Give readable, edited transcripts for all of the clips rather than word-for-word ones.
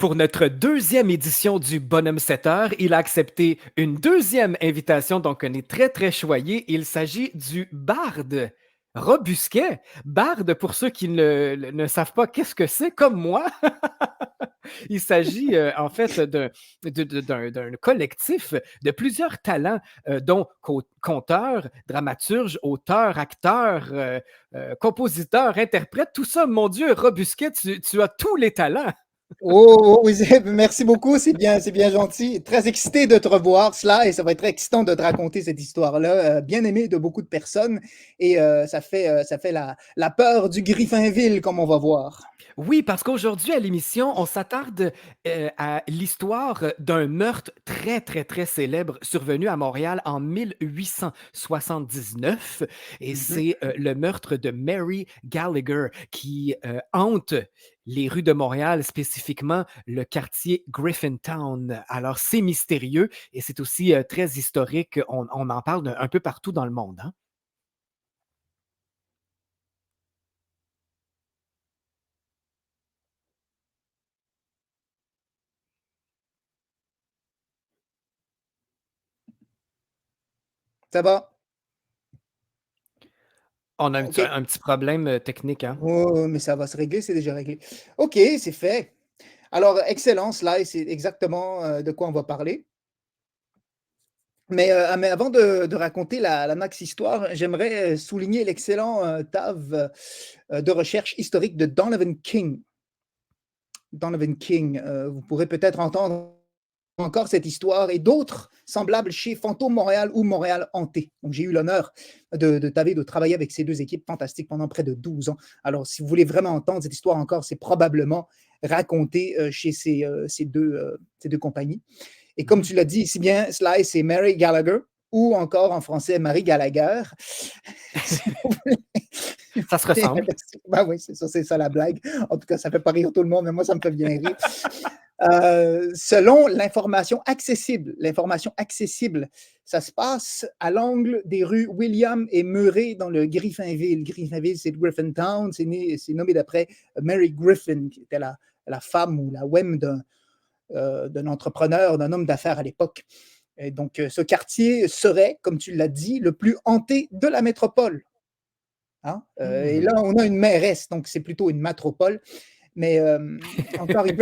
Pour notre deuxième édition du Bonhomme 7 heures, il a accepté une deuxième invitation, donc on est très, très choyé. Il s'agit du barde Robusquet. Barde, pour ceux qui ne savent pas qu'est-ce que c'est, comme moi, il s'agit en fait d'un collectif de plusieurs talents, dont conteur, dramaturge, auteur, acteur, compositeur, interprète, tout ça. Mon Dieu, Robusquet, tu as tous les talents. Oh, oui, merci beaucoup, c'est bien gentil. Très excité de te revoir, cela, et ça va être très excitant de te raconter cette histoire-là, bien aimée de beaucoup de personnes, et ça fait la peur du Griffinville, comme on va voir. Oui, parce qu'aujourd'hui, à l'émission, on s'attarde à l'histoire d'un meurtre très, très, très célèbre survenu à Montréal en 1879. Et Mhm. c'est le meurtre de Mary Gallagher qui hante les rues de Montréal, spécifiquement le quartier Griffintown. Alors, c'est mystérieux et c'est aussi très historique. On en parle un peu partout dans le monde, hein? Ça va? On a OK. un petit problème technique, hein? Oh, mais ça va se régler, c'est déjà réglé. OK, c'est fait. Alors, excellence, là, c'est exactement de quoi on va parler. Mais avant de raconter la max histoire, j'aimerais souligner l'excellent TAV de recherche historique de Donovan King. Donovan King, vous pourrez peut-être entendre encore cette histoire et d'autres semblables chez Fantôme Montréal ou Montréal Hanté. Donc, j'ai eu l'honneur de travailler avec ces deux équipes fantastiques pendant près de 12 ans. Alors, si vous voulez vraiment entendre cette histoire encore, c'est probablement raconté chez ces deux compagnies. Et comme tu l'as dit, si bien Sly, c'est Mary Gallagher, ou encore en français Marie Gallagher. Ça se ressemble. Ben oui, c'est ça la blague. En tout cas, ça ne fait pas rire tout le monde, mais moi, ça me fait bien rire. Selon l'information accessible, ça se passe à l'angle des rues William et Murray dans le Griffinville. Griffinville, c'est Griffintown, c'est nommé d'après Mary Griffin, qui était la femme ou la wem d'un entrepreneur, d'un homme d'affaires à l'époque. Et donc, ce quartier serait, comme tu l'as dit, le plus hanté de la métropole. Hein? Et là, on a une mairesse, donc c'est plutôt une matropole. Mais encore, il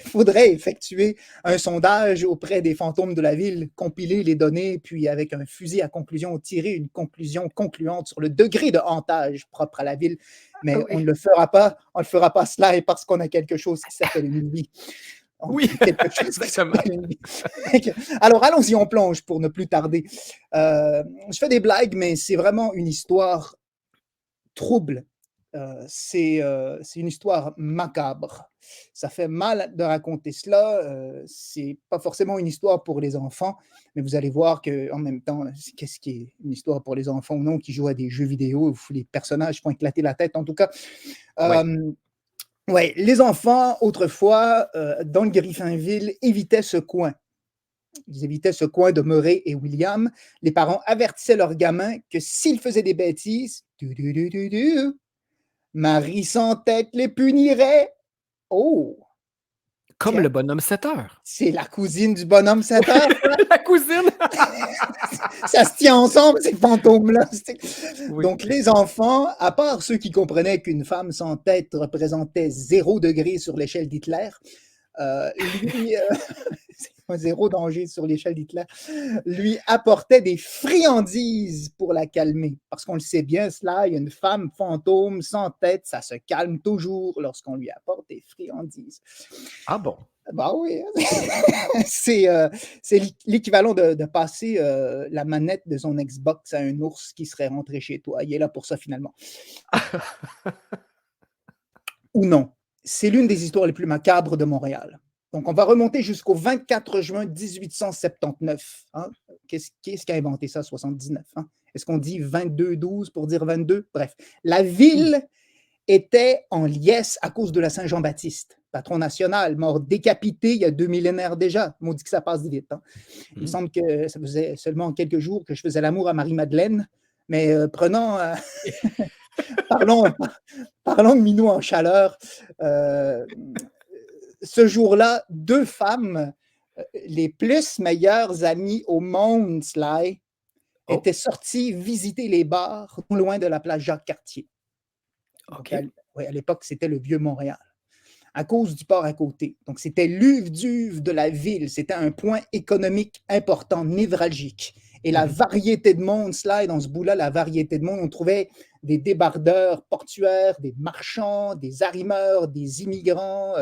faudrait effectuer un sondage auprès des fantômes de la ville, compiler les données, puis avec un fusil à conclusion, tirer une conclusion concluante sur le degré de hantage propre à la ville. Ah Mais oui. on ne fera pas cela et parce qu'on a quelque chose qui s'appelle une vie. Oui, Quelque chose qui exactement. s'appelle une vie. Alors, allons-y, on plonge pour ne plus tarder. Je fais des blagues, mais c'est vraiment une histoire trouble. C'est une histoire macabre. Ça fait mal de raconter cela. C'est pas forcément une histoire pour les enfants, mais vous allez voir qu'en même temps, qu'est-ce qui est une histoire pour les enfants ou non qui jouent à des jeux vidéo, où les personnages font éclater la tête en tout cas. Oui. Ouais, les enfants, autrefois, dans le Griffinville, évitaient ce coin. Ils évitaient ce coin de Murray et William. Les parents avertissaient leurs gamins que s'ils faisaient des bêtises, Marie sans tête les punirait. Oh, Comme tiens, le bonhomme 7 heures. c'est la cousine du bonhomme 7 heures. La cousine. Ça se tient ensemble, ces fantômes-là. Oui. Donc, les enfants, à part ceux qui comprenaient qu'une femme sans tête représentait 0 degré sur l'échelle d'Hitler, lui, c'est un zéro danger sur l'échelle d'Hitler, lui apportait des friandises pour la calmer. Parce qu'on le sait bien, cela, il y a une femme fantôme sans tête, ça se calme toujours lorsqu'on lui apporte des friandises. Ah bon? Bah oui, c'est l'équivalent de passer la manette de son Xbox à un ours qui serait rentré chez toi. Il est là pour ça finalement. Ou non. C'est l'une des histoires les plus macabres de Montréal. Donc, on va remonter jusqu'au 24 juin 1879. Hein? Qu'est-ce qui a inventé ça, 79? Hein? Est-ce qu'on dit 22-12 pour dire 22? Bref, la ville était en liesse à cause de la Saint-Jean-Baptiste, patron national, mort décapité il y a 2 millénaires déjà. On dit que ça passe vite. Hein? Il me semble que ça faisait seulement quelques jours que je faisais l'amour à Marie-Madeleine, mais parlons, parlons de Minou en chaleur. ce jour-là, 2 femmes, les plus meilleures amies au monde, Sly, Oh, étaient sorties visiter les bars non loin de la place Jacques-Cartier. Donc OK. ouais, à l'époque, c'était le Vieux-Montréal, à cause du port à côté. Donc, c'était l'uve-d'uve de la ville. C'était un point économique important, névralgique. Et la Mmh. variété de monde, Sly, dans ce bout-là, la variété de monde, on trouvait des débardeurs portuaires, des marchands, des arrimeurs, des immigrants,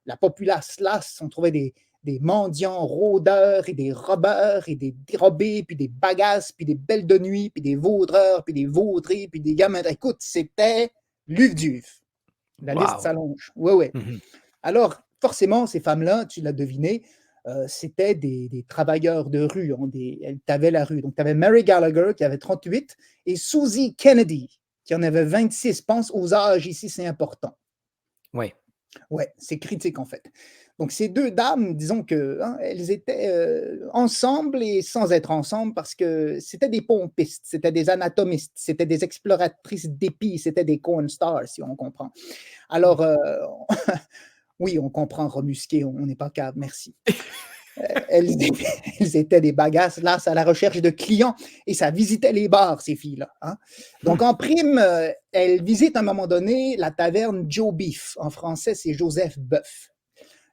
la populace lasse, on trouvait des mendiants rôdeurs et des robeurs et des dérobés, puis des bagasses, puis des belles de nuit, puis des vaudreurs, puis des vaudrés, puis des gamins. Écoute, c'était l'uve-d'uve. La liste Wow! s'allonge. Oui, oui. Mmh. Alors, forcément, ces femmes-là, tu l'as deviné, c'était des travailleurs de rue. Elles t'avaient la rue. Donc, tu avais Mary Gallagher qui avait 38 et Susie Kennedy qui en avait 26. Pense aux âges ici, c'est important. Oui. Ouais, c'est critique en fait. Donc, ces deux dames, disons que hein, elles étaient ensemble et sans être ensemble parce que c'était des pompistes, c'était des anatomistes, c'était des exploratrices d'épis, c'était des corn stars, si on comprend. Mmh. Alors, oui, on comprend remusqué, on n'est pas cave, merci. Elles, elles étaient des bagasses, là, à la recherche de clients et ça visitait les bars, ces filles-là. Hein. Donc, Mmh. en prime, elles visitent à un moment donné la taverne Joe Beef. En français, c'est Joseph Boeuf.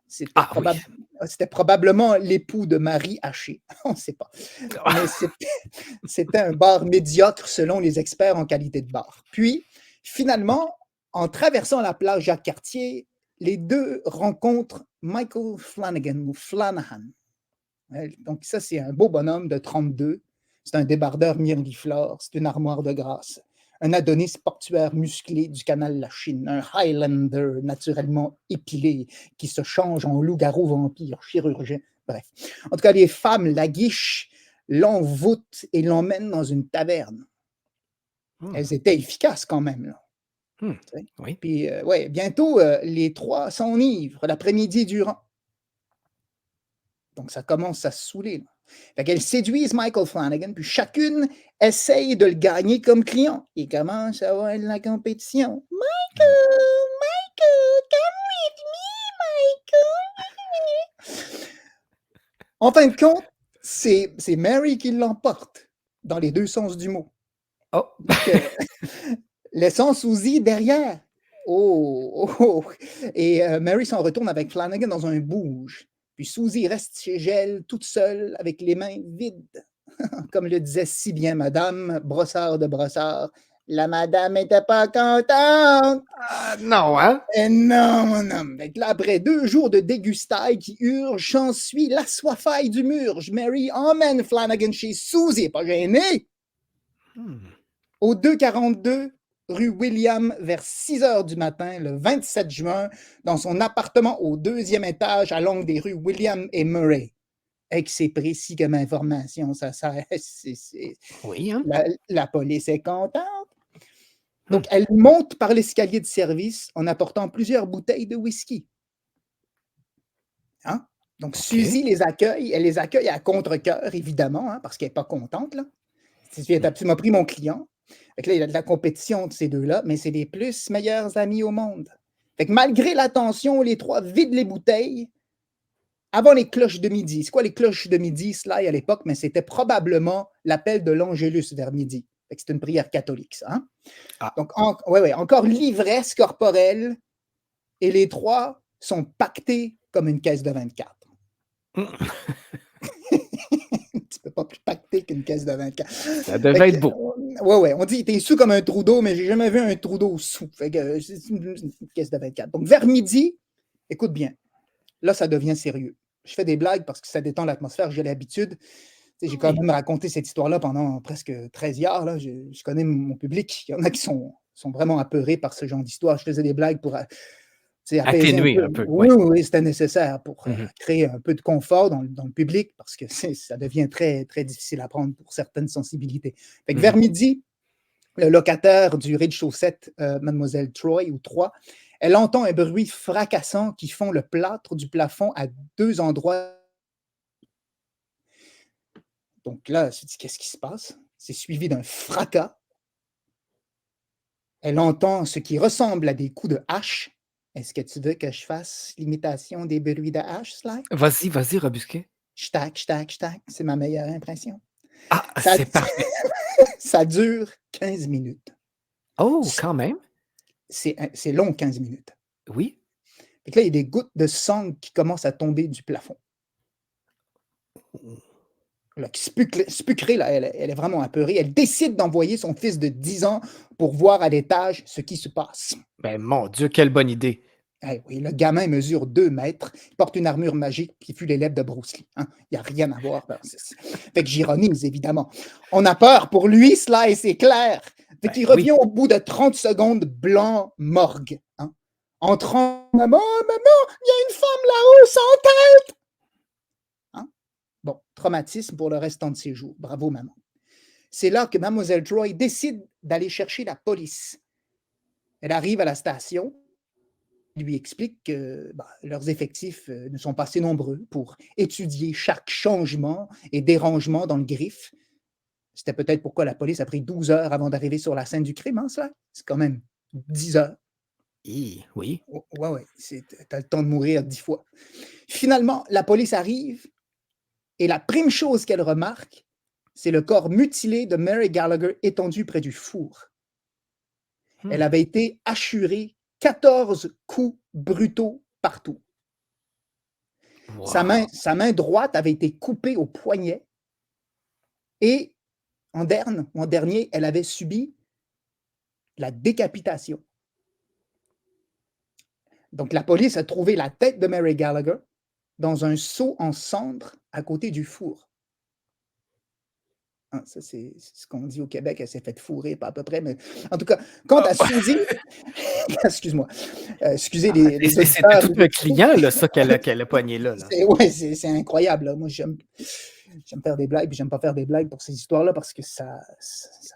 C'était Ah oui. probab- C'était probablement l'époux de Marie Haché. On ne sait pas. Mais c'était un bar médiocre selon les experts en qualité de bar. Puis, OK. finalement, en traversant la plage Jacques-Cartier, les deux rencontrent Michael Flanagan ou Flanahan. Donc, ça, c'est un beau bonhomme de 32. C'est un débardeur mirliflore. C'est une armoire de grâce. Un Adonis portuaire musclé du canal La Chine. Un Highlander naturellement épilé qui se change en loup-garou vampire, chirurgien. Bref. En tout cas, les femmes l'aguichent, l'envoûtent et l'emmènent dans une taverne. Mmh. Elles étaient efficaces quand même. Là, Mmh. tu sais. Oui. Puis, ouais, bientôt, les trois s'enivrent l'après-midi durant. Donc, ça commence à se saouler. Là. Fait qu'elles séduisent Michael Flanagan, puis chacune essaye de le gagner comme client. Il commence à avoir de la compétition. Mmh. Michael, Michael, come with me, Michael. En fin de compte, c'est Mary qui l'emporte, dans les deux sens du mot. Oh! Donc, laissant Suzy derrière. Oh, oh, oh. Et Mary s'en retourne avec Flanagan dans un bouge. Puis Suzy reste chez elle, toute seule, avec les mains vides. Comme le disait si bien Madame Brossard de Brossard. La madame n'était pas contente. Ah non, hein? Et non, mon homme. Fait que là, après 2 jours de dégustailles qui urgent, j'en suis l'assoifaille du murge. Mary emmène Flanagan chez Suzy, pas gêné. Mmh. Au 242 rue William vers 6 heures du matin, le 27 juin, dans son appartement au 2e étage à l'angle des rues William et Murray. Et que c'est précis comme information, Oui, hein? la police est contente. Mmh. Donc, elle monte par l'escalier de service en apportant plusieurs bouteilles de whisky. Hein? Donc, OK. Suzy les accueille. Elle les accueille à contre-cœur, évidemment, hein, parce qu'elle n'est pas contente. Là. Mmh. Tu m'as pris mon client. Fait que là, il y a de la compétition de ces deux-là, mais c'est les plus meilleurs amis au monde. Fait que malgré la tension, les trois vident les bouteilles avant les cloches de midi. C'est quoi les cloches de midi, Sly, à l'époque? Mais c'était probablement l'appel de l'Angélus vers midi. Fait que c'est une prière catholique, ça. Hein? Ah. Donc, ouais, encore l'ivresse corporelle et les trois sont pactés comme une caisse de 24. Mmh. Tu peux pas plus pacter qu'une caisse de 24. Ça Fait devait que, être beau. ouais, on dit t'es sous comme un trou d'eau, mais j'ai jamais vu un trou d'eau sous. Fait que c'est une caisse de 24. Donc vers midi, écoute bien, là ça devient sérieux. Je fais des blagues parce que ça détend l'atmosphère, j'ai l'habitude. J'ai quand Oui. même raconté cette histoire-là pendant presque 13 heures. Là. Je connais mon public. Il y en a qui sont vraiment apeurés par ce genre d'histoire. Je faisais des blagues pour apaiser un Atténuer peu. un peu, oui. Oui, oui, oui, c'était nécessaire pour Mmh. créer un peu de confort dans le public parce que ça devient très, très difficile à prendre pour certaines sensibilités. Fait que Mmh. vers midi, le locataire du rez-de-chaussée, Mademoiselle Troy ou 3, elle entend un bruit fracassant qui fond le plâtre du plafond à 2 endroits. Donc là, elle se dit qu'est-ce qui se passe? C'est suivi d'un fracas. Elle entend ce qui ressemble à des coups de hache. Est-ce que tu veux que je fasse l'imitation des bruits de hache, Sly? Vas-y, vas-y, Robusquet. Shtack, shtack, shtack, c'est ma meilleure impression. Ah, Ça, c'est parfait. ça dure 15 minutes. Oh, quand même. C'est long, 15 minutes. Oui. Fait que là, il y a des gouttes de sang qui commencent à tomber du plafond. Là, Spucré, là, elle est vraiment apeurée. Elle décide d'envoyer son fils de 10 ans pour voir à l'étage ce qui se passe. Ben, mon Dieu, quelle bonne idée. Eh oui, le gamin mesure 2 mètres, il porte une armure magique qui fut l'élève de Bruce Lee. Hein. Il n'y a rien à voir. Ben, fait que j'ironise, évidemment. On a peur pour lui, Sly, c'est clair. Fait Ben qu'il oui. revient au bout de 30 secondes, blanc, morgue. Hein. Entrant, maman, il y a une femme là-haut, sans tête. Hein? Bon, traumatisme pour le restant de ses jours. Bravo, maman. C'est là que Mademoiselle Troy décide d'aller chercher la police. Elle arrive à la station, lui explique que leurs effectifs ne sont pas assez nombreux pour étudier chaque changement et dérangement dans le griffe. C'était peut-être pourquoi la police a pris 12 heures avant d'arriver sur la scène du crime, hein, ça? C'est quand même 10 heures. Oui. Ouais, t'as le temps de mourir 10 fois. Finalement, la police arrive et la prime chose qu'elle remarque, c'est le corps mutilé de Mary Gallagher étendu près du four. Elle avait été hachurée 14 coups brutaux partout. Wow. Sa main droite avait été coupée au poignet et en dernier, elle avait subi la décapitation. Donc, la police a trouvé la tête de Mary Gallagher dans un seau en cendres à côté du four. Hein, ça, c'est ce qu'on dit au Québec, elle s'est fait fourrer, pas à peu près, mais en tout cas, quant à Suzy, excuse-moi, excusez les C'était auditeurs. tout un client, là, ça, qu'elle a pogné là. Ouais, c'est incroyable. Là. Moi, j'aime faire des blagues, puis j'aime pas faire des blagues pour ces histoires-là parce que ça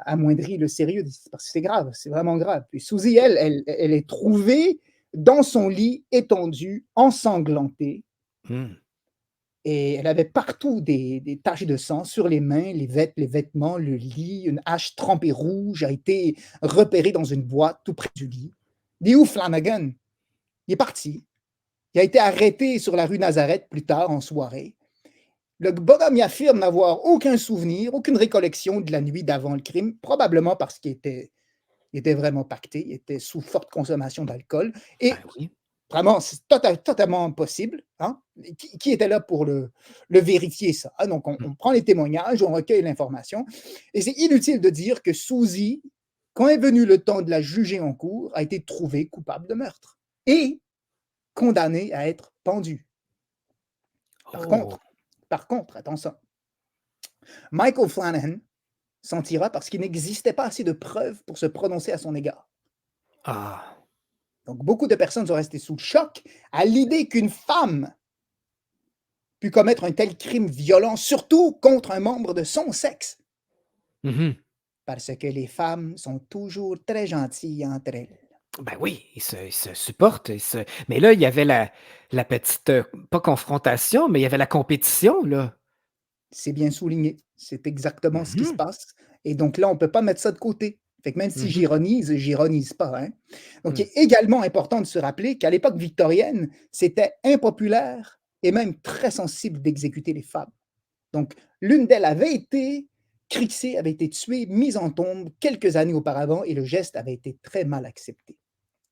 amoindrit le sérieux, parce que c'est grave, c'est vraiment grave. Puis Suzy, elle est trouvée dans son lit, étendue, ensanglantée, et elle avait partout des taches de sang sur les mains, les vêtements, le lit, une hache trempée rouge a été repérée dans une boîte tout près du lit. Il est où Flanagan? Il est parti. Il a été arrêté sur la rue Nazareth plus tard en soirée. Le bonhomme y affirme n'avoir aucun souvenir, aucune récollection de la nuit d'avant le crime, probablement parce qu'il était vraiment pacté, il était sous forte consommation d'alcool. Et vraiment, c'est totalement impossible. Hein? Qui était là pour le vérifier ça? Hein? Donc, on prend les témoignages, on recueille l'information. Et c'est inutile de dire que Suzy, quand est venu le temps de la juger en cours, a été trouvée coupable de meurtre et condamnée à être pendue. Par contre, attention, Michael Flanagan s'en tira parce qu'il n'existait pas assez de preuves pour se prononcer à son égard. Donc, beaucoup de personnes sont restées sous le choc à l'idée qu'une femme pût commettre un tel crime violent, surtout contre un membre de son sexe. Parce que les femmes sont toujours très gentilles entre elles. Ben oui, ils se supportent. Mais là, il y avait la petite, pas confrontation, mais il y avait la compétition, là. C'est bien souligné. C'est exactement ce qui se passe. Et donc là, on ne peut pas mettre ça de côté. Fait que même si j'ironise pas. Hein? Donc, il est également important de se rappeler qu'à l'époque victorienne, c'était impopulaire et même très sensible d'exécuter les femmes. Donc, l'une d'elles avait été crixée, avait été tuée, mise en tombe quelques années auparavant et le geste avait été très mal accepté.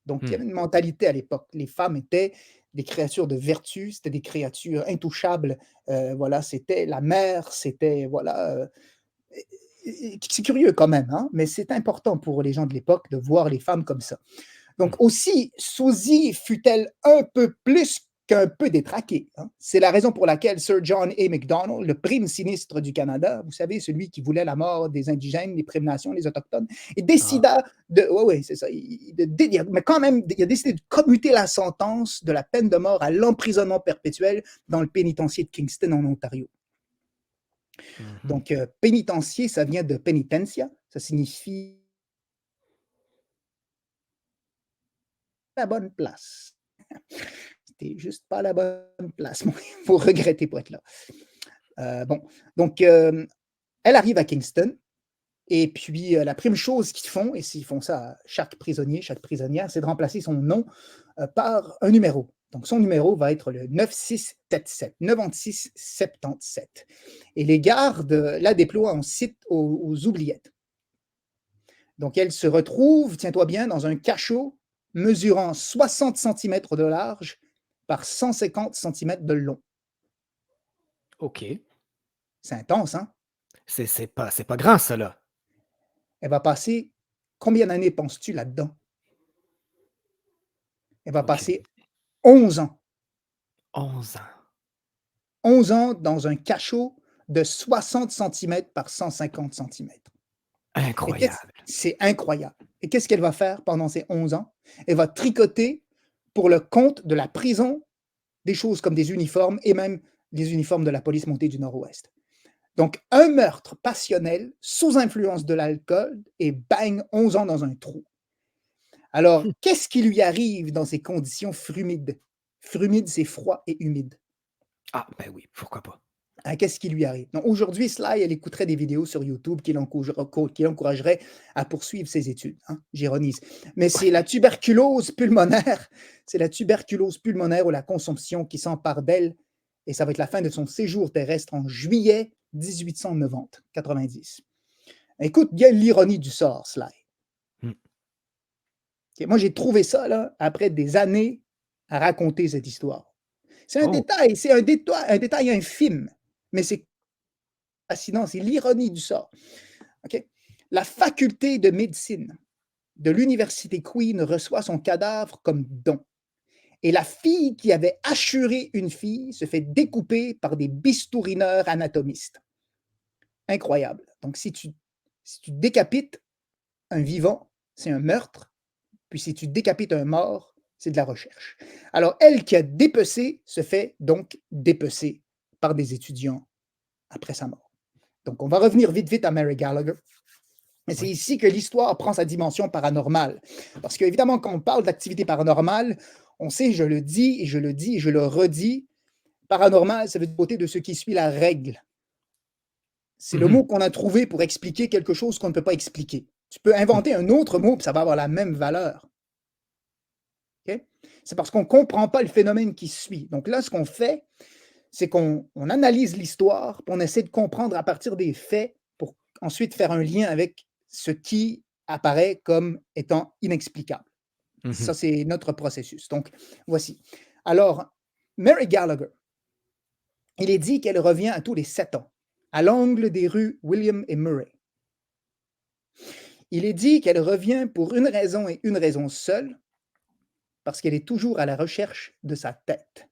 Donc, il y avait une mentalité à l'époque. Les femmes étaient des créatures de vertu, c'était des créatures intouchables. Voilà, c'était la mère, c'était, voilà. C'est curieux quand même, hein, mais c'est important pour les gens de l'époque de voir les femmes comme ça. Donc, aussi, Suzy fut-elle un peu plus qu'un peu détraquée. Hein? C'est la raison pour laquelle Sir John A. Macdonald, le prime sinistre du Canada, vous savez, celui qui voulait la mort des indigènes, les Premières Nations, les Autochtones, et décida de... Oui, c'est ça. Mais quand même, il a décidé de commuter la sentence de la peine de mort à l'emprisonnement perpétuel dans le pénitencier de Kingston, en Ontario. Donc, pénitencier, ça vient de penitencia, ça signifie la bonne place. C'était juste pas la bonne place. Il faut regretter pour être là. Bon, donc, elle arrive à Kingston, et puis la prime chose qu'ils font, et s'ils font ça à chaque prisonnier, chaque prisonnière, c'est de remplacer son nom par un numéro. Donc, son numéro va être le 9677, 9677. Et les gardes la déploient en site aux oubliettes. Donc, elle se retrouve, tiens-toi bien, dans un cachot mesurant 60 cm de large par 150 cm de long. OK. C'est intense, hein? C'est pas grand, ça, là. Elle va passer combien d'années penses-tu là-dedans? Elle va Aucune passer idée. 11 ans. 11 ans. 11 ans dans un cachot de 60 cm par 150 cm. Et Incroyable. c'est incroyable. Et qu'est-ce qu'elle va faire pendant ces 11 ans? Elle va tricoter pour le compte de la prison des choses comme des uniformes et même des uniformes de la police montée du Nord-Ouest. Donc, un meurtre passionnel sous influence de l'alcool et bang, 11 ans dans un trou. Alors, qu'est-ce qui lui arrive dans ces conditions frumides? Frumide, c'est froid et humide. Ah, ben oui, pourquoi pas. Hein, qu'est-ce qui lui arrive? Donc, aujourd'hui, Sly, elle écouterait des vidéos sur YouTube qui l'encourageraient à poursuivre ses études. Hein? J'ironise. Mais c'est la tuberculose pulmonaire. C'est la tuberculose pulmonaire ou la consomption qui s'empare d'elle. Et ça va être la fin de son séjour terrestre en juillet 1890. Écoute bien l'ironie du sort, Sly. Hmm. Okay, moi, j'ai trouvé ça là, après des années à raconter cette histoire. C'est Oh, un détail infime, mais c'est fascinant, c'est l'ironie du sort. Okay? La faculté de médecine de l'Université Queen reçoit son cadavre comme don. Et la fille qui avait assuré une fille se fait découper par des bistourineurs anatomistes. Incroyable. Donc, si tu décapites un vivant, c'est un meurtre. Puis si tu décapites un mort, c'est de la recherche. Alors, elle qui a dépecé se fait donc dépecer par des étudiants après sa mort. Donc, on va revenir vite à Mary Gallagher. Et c'est oui. ici que l'histoire prend sa dimension paranormale. Parce qu'évidemment, quand on parle d'activité paranormale, on sait, je le dis et je le dis et je le redis, paranormal, ça veut dire côté de ce qui suit la règle. C'est le mot qu'on a trouvé pour expliquer quelque chose qu'on ne peut pas expliquer. Tu peux inventer un autre mot, puis ça va avoir la même valeur. Okay? C'est parce qu'on ne comprend pas le phénomène qui suit. Donc là, ce qu'on fait, c'est qu'on analyse l'histoire, puis on essaie de comprendre à partir des faits pour ensuite faire un lien avec ce qui apparaît comme étant inexplicable. Ça, c'est notre processus. Donc, voici. Alors, Mary Gallagher, il est dit qu'elle revient à tous les 7 ans, à l'angle des rues William et Murray. Il est dit qu'elle revient pour une raison et une raison seule, parce qu'elle est toujours à la recherche de sa tête.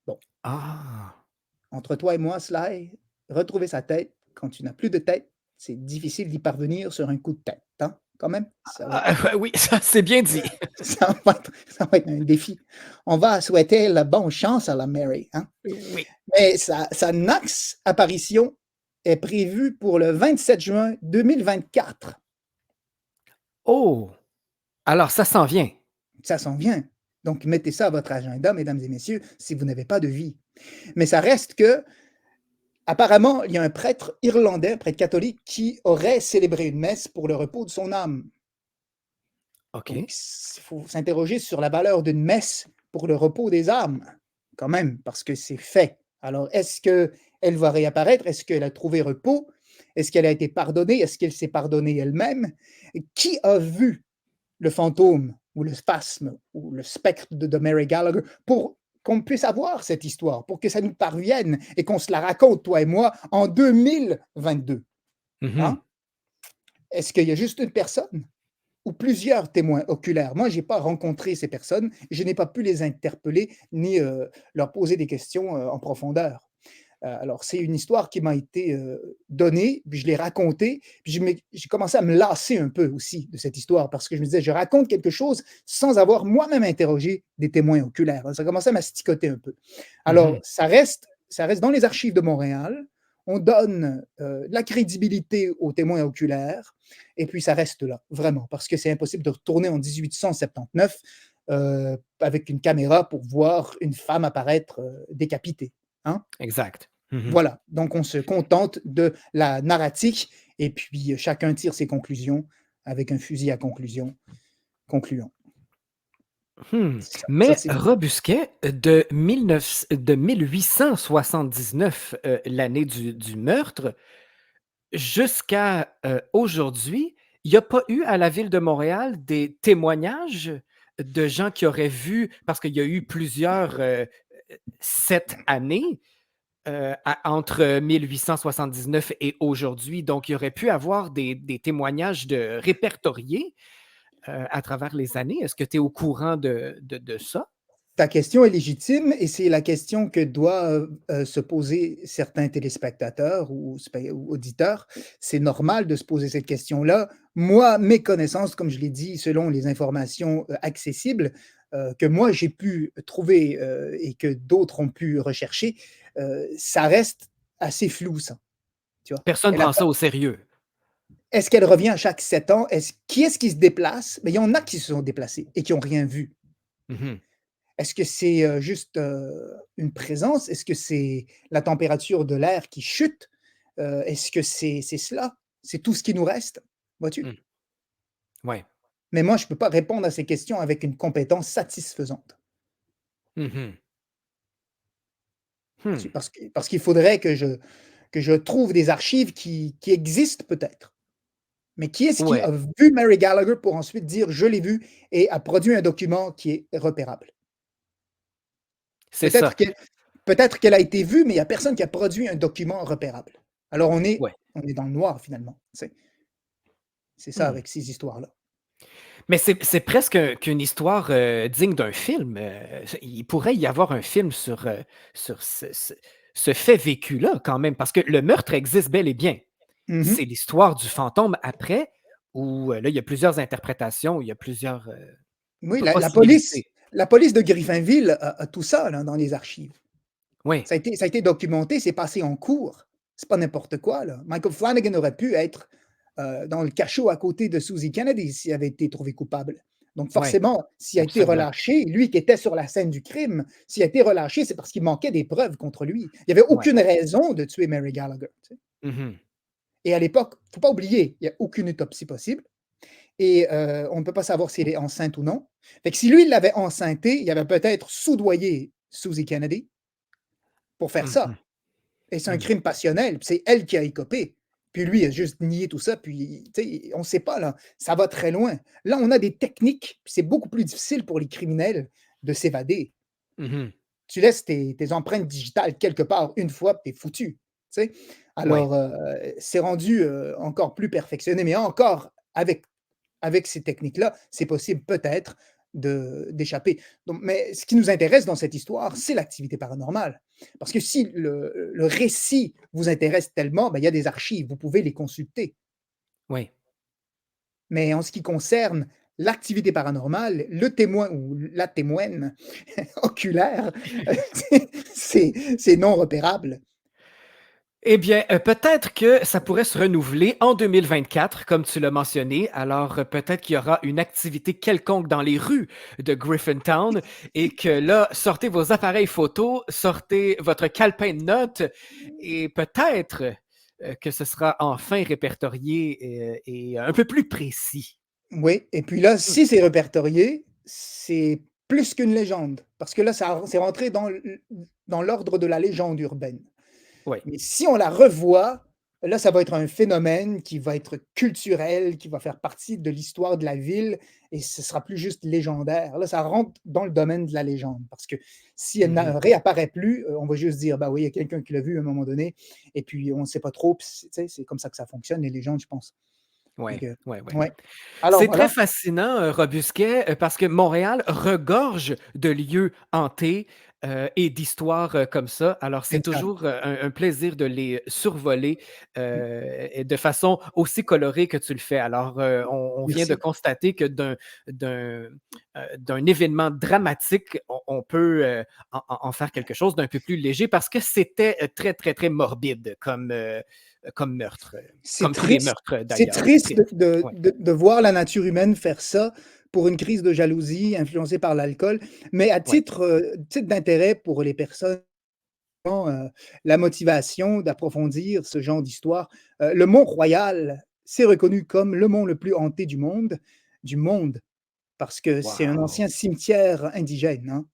Bon. Ah. Entre toi et moi, Sly, retrouver sa tête quand tu n'as plus de tête, c'est difficile d'y parvenir sur un coup de tête, hein, quand même? Oui, ça, c'est bien dit. Ça ça va être un défi. On va souhaiter la bonne chance à la Mary, hein? Oui. Mais sa next apparition est prévue pour le 27 juin 2024. Oh! Alors ça s'en vient. Ça s'en vient. Donc, mettez ça à votre agenda, mesdames et messieurs, si vous n'avez pas de vie. Mais ça reste que apparemment, il y a un prêtre irlandais, un prêtre catholique, qui aurait célébré une messe pour le repos de son âme. Donc, OK. il faut s'interroger sur la valeur d'une messe pour le repos des âmes, quand même, parce que c'est fait. Alors, est-ce qu'elle va réapparaître? Est-ce qu'elle a trouvé repos? Est-ce qu'elle a été pardonnée? Est-ce qu'elle s'est pardonnée elle-même? Qui a vu le fantôme ou le spasme ou le spectre de Mary Gallagher pour qu'on puisse avoir cette histoire, pour que ça nous parvienne et qu'on se la raconte, toi et moi, en 2022. Hein? Est-ce qu'il y a juste une personne ou plusieurs témoins oculaires? Moi, je n'ai pas rencontré ces personnes, je n'ai pas pu les interpeller ni leur poser des questions en profondeur. Alors, c'est une histoire qui m'a été donnée, puis je l'ai racontée, puis j'ai commencé à me lasser un peu aussi de cette histoire parce que je me disais, je raconte quelque chose sans avoir moi-même interrogé des témoins oculaires. Ça commençait à m'asticoter un peu. Alors, ça reste dans les archives de Montréal. On donne la crédibilité aux témoins oculaires, et puis ça reste là, vraiment, parce que c'est impossible de retourner en 1879 avec une caméra pour voir une femme apparaître décapitée. Hein? Exact. Voilà, donc on se contente de la narratique et puis chacun tire ses conclusions avec un fusil à conclusion concluant. Ça, Mais c'est Robusquet, de 1879, l'année du meurtre, jusqu'à aujourd'hui, il n'y a pas eu à la ville de Montréal des témoignages de gens qui auraient vu, parce qu'il y a eu plusieurs cette année entre 1879 et aujourd'hui, donc il y aurait pu avoir des témoignages de répertoriés à travers les années. Est-ce que tu es au courant de ça? ta question est légitime et c'est la question que doivent se poser certains téléspectateurs ou auditeurs. C'est normal de se poser cette question-là. Moi, mes connaissances, comme je l'ai dit, selon les informations accessibles que moi j'ai pu trouver et que d'autres ont pu rechercher, ça reste assez flou, ça. Tu vois? Personne ne prend ça au sérieux. Est-ce qu'elle revient à chaque 7 ans? Qui est-ce qui se déplace? Mais il y en a qui se sont déplacés et qui n'ont rien vu. Mhm. Est-ce que c'est juste une présence? Est-ce que c'est la température de l'air qui chute? Est-ce que c'est cela? C'est tout ce qui nous reste? Vois-tu? Mm. Ouais. Mais moi, je ne peux pas répondre à ces questions avec une compétence satisfaisante. Mhm. Hmm. Parce qu'il faudrait que je trouve des archives qui existent peut-être. Mais qui est-ce qui Ouais, a vu Mary Gallagher pour ensuite dire je l'ai vu et a produit un document qui est repérable? c'est Peut-être ça. qu'elle peut-être qu'elle a été vue, mais il n'y a personne qui a produit un document repérable. Alors Ouais. on est dans le noir finalement. C'est ça Hmm. avec ces histoires-là. Mais c'est presque qu'une histoire digne d'un film. Il pourrait y avoir un film sur ce fait vécu-là, quand même, parce que le meurtre existe bel et bien. Mhm. C'est l'histoire du fantôme après, où là, il y a plusieurs interprétations, il y a plusieurs Oui, possibilités. la police de Griffinville a tout ça là, dans les archives. Oui, Ça a été documenté, c'est passé en cours. C'est pas n'importe quoi. Là. Michael Flanagan aurait pu être dans le cachot à côté de Susie Kennedy s'il avait été trouvé coupable. Donc oui, forcément, s'il a été absolument. relâché, lui qui était sur la scène du crime, s'il a été relâché, c'est parce qu'il manquait des preuves contre lui. Il n'y avait Ouais. aucune raison de tuer Mary Gallagher. Tu sais. Mhm. Et à l'époque, il ne faut pas oublier, il n'y a aucune autopsie possible. Et on ne peut pas savoir si elle est enceinte ou non. Fait que si lui, il l'avait enceintée, il avait peut-être soudoyé Susie Kennedy pour faire Mhm. ça. Et c'est un Mhm. crime passionnel, puis c'est elle qui a écopé. Puis lui, il a juste nié tout ça, puis tu sais, on ne sait pas, là, ça va très loin. Là, on a des techniques, puis c'est beaucoup plus difficile pour les criminels de s'évader. Mhm. Tu laisses tes empreintes digitales quelque part une fois, puis tu es foutu. Tu sais? Ouais. Alors, c'est rendu encore plus perfectionné, mais encore avec ces techniques-là, c'est possible peut-être d'échapper. Donc, mais ce qui nous intéresse dans cette histoire, c'est l'activité paranormale. Parce que si le récit vous intéresse tellement, ben, il y a des archives, vous pouvez les consulter. Oui. Mais en ce qui concerne l'activité paranormale, le témoin ou la témoine oculaire, c'est non repérable. Eh bien, peut-être que ça pourrait se renouveler en 2024, comme tu l'as mentionné. Alors, peut-être qu'il y aura une activité quelconque dans les rues de Griffintown et que là, sortez vos appareils photo, sortez votre calepin de notes et peut-être que ce sera enfin répertorié et un peu plus précis. Oui, et puis là, Hmm. si c'est répertorié, c'est plus qu'une légende, parce que là, c'est rentré dans l'ordre de la légende urbaine. Oui. Mais si on la revoit, là, ça va être un phénomène qui va être culturel, qui va faire partie de l'histoire de la ville et ce sera plus juste légendaire. Là, ça rentre dans le domaine de la légende parce que si elle ne Mhm. réapparaît plus, on va juste dire: «Bah oui, il y a quelqu'un qui l'a vu à un moment donné» et puis on ne sait pas trop, puis tu sais, c'est comme ça que ça fonctionne les légendes, je pense. Fait Ouais, que ouais, ouais. ouais. Alors C'est très voilà, fascinant, Robusquet, parce que Montréal regorge de lieux hantés, et d'histoires, comme ça. Alors c'est exact. toujours, un plaisir de les survoler, et de façon aussi colorée que tu le fais. Alors, on vient de Merci. constater que d'un événement dramatique, on peut, en faire quelque chose d'un peu plus léger parce que c'était, très, très, très morbide comme meurtre, C'est comme tous les triste. meurtres, C'est d'ailleurs. C'est triste triste. Ouais, de voir la nature humaine faire ça pour une crise de jalousie influencée par l'alcool. Mais à ouais. titre d'intérêt pour les personnes qui ont, la motivation d'approfondir ce genre d'histoire, le Mont-Royal, c'est reconnu comme le mont le plus hanté du monde, parce que c'est un Wow! ancien cimetière indigène, hein.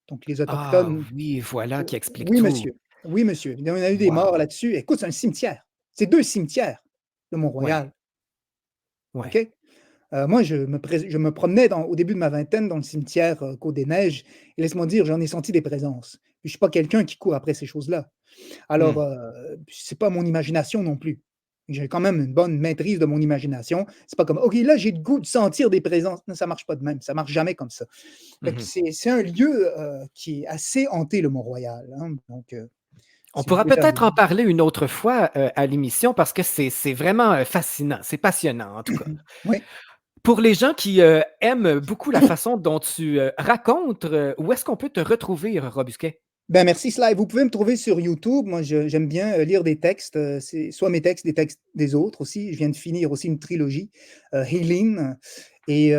Donc les Ah autochtones oui, voilà qui explique oui tout. monsieur, oui monsieur. Il y en a eu des morts Wow! là-dessus. Écoute, c'est un cimetière. C'est 2 cimetières, le Ouais, Mont-Royal, OK? ouais. Moi, je me promenais au début de ma vingtaine dans le cimetière, Côte-des-Neiges et laisse-moi dire, j'en ai senti des présences. Puis je suis pas quelqu'un qui court après ces choses-là. Alors, Mmh. c'est pas mon imagination non plus. J'ai quand même une bonne maîtrise de mon imagination. C'est pas comme: «OK, là, j'ai le goût de sentir des présences». Non, ça marche pas de même, ça marche jamais comme ça. Fait que Mmh. c'est un lieu, qui est assez hanté, le Mont-Royal, hein, donc On si vous pourra pouvez faire peut-être des en parler une autre fois, à l'émission parce que c'est vraiment, fascinant, c'est passionnant en tout cas. oui. Pour les gens qui, aiment beaucoup la façon dont tu, racontes, où est-ce qu'on peut te retrouver, Robusquet? Ben, merci Sly. Vous pouvez me trouver sur YouTube. Moi, j'aime bien, lire des textes, c'est soit mes textes, des textes des autres aussi. Je viens de finir aussi une trilogie, Healing et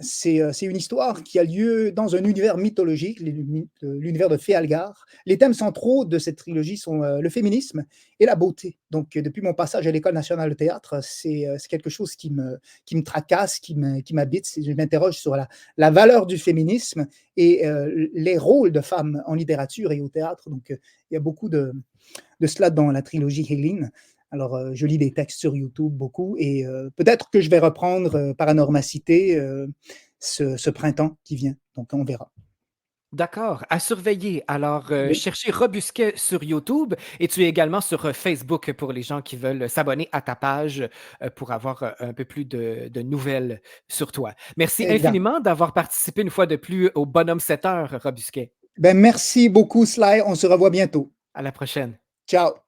c'est une histoire qui a lieu dans un univers mythologique, l'univers de Féalgar. Les thèmes centraux de cette trilogie sont, le féminisme et la beauté. Donc, depuis mon passage à l'École nationale de théâtre, c'est quelque chose qui me tracasse, qui m'habite. C'est je m'interroge sur la valeur du féminisme et les rôles de femmes en littérature et au théâtre. Donc, il y a beaucoup de cela dans la trilogie Hélène. Alors, je lis des textes sur YouTube beaucoup et peut-être que je vais reprendre Paranormacité ce printemps qui vient. Donc, on verra. D'accord, à surveiller. Alors, Oui, cherchez Robusquet sur YouTube et tu es également sur, Facebook pour les gens qui veulent s'abonner à ta page, pour avoir, un peu plus de nouvelles sur toi. Merci exact. infiniment d'avoir participé une fois de plus au Bonhomme 7 heures, Robusquet. Ben, merci beaucoup, Sly. On se revoit bientôt. À la prochaine. Ciao.